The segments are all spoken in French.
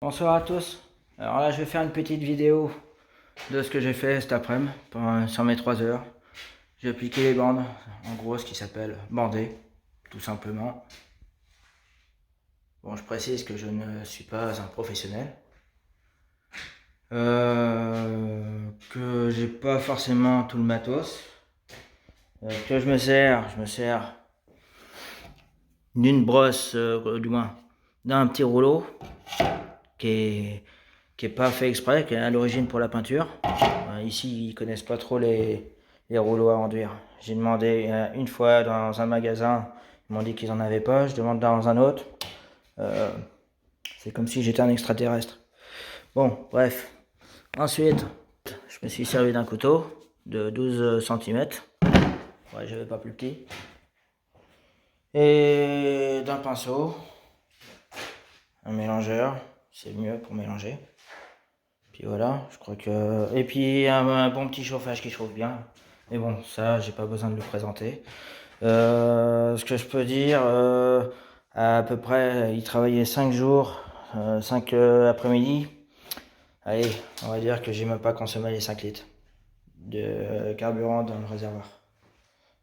Bonsoir à tous. Alors là, je vais faire une petite vidéo de ce que j'ai fait cet après-midi sur mes 3 heures. J'ai appliqué les bandes, en gros ce qui s'appelle bander, tout simplement. Bon, je précise que je ne suis pas un professionnel, que j'ai pas forcément tout le matos, que je me sers d'une brosse, du moins d'un petit rouleau qui est pas fait exprès, qui est à l'origine pour la peinture. Ici, ils connaissent pas trop les rouleaux à enduire. J'ai demandé une fois dans un magasin, ils m'ont dit qu'ils en avaient pas. Je demande dans un autre. C'est comme si j'étais un extraterrestre. Bon, bref. Ensuite, je me suis servi d'un couteau de 12 cm. Ouais, j'avais pas plus petit. Et d'un pinceau, un mélangeur, c'est mieux pour mélanger. Puis voilà, je crois que... Et puis un bon petit chauffage qui chauffe bien. Mais bon, ça, j'ai pas besoin de le présenter. Ce que je peux dire, à peu près, il travaillait 5 jours, 5 après-midi. Allez, on va dire que j'ai même pas consommé les 5 litres de carburant dans le réservoir.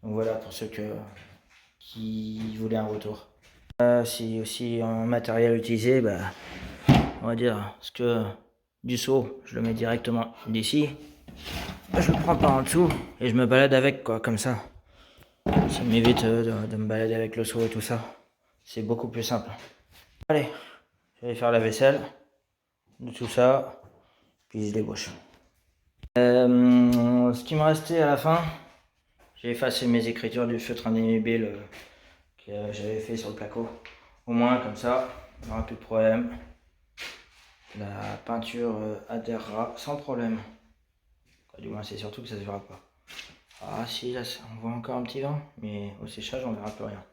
Donc voilà, pour ceux qui voulaient un retour. Si aussi en matériel utilisé, bah, on va dire du seau, je le mets directement d'ici. Je le prends pas en dessous et je me balade avec, quoi, comme ça. Ça m'évite de me balader avec le seau et tout ça. C'est beaucoup plus simple. Allez, je vais faire la vaisselle de tout ça, puis je débauche. Ce qui me restait à la fin, j'ai effacé mes écritures du feutre indélébile que j'avais fait sur le placo. Au moins, comme ça, il n'y aura plus de problème. La peinture adhérera sans problème. Du moins, c'est surtout que ça se verra pas. Ah si, là, on voit encore un petit vent, mais au séchage, on verra plus rien.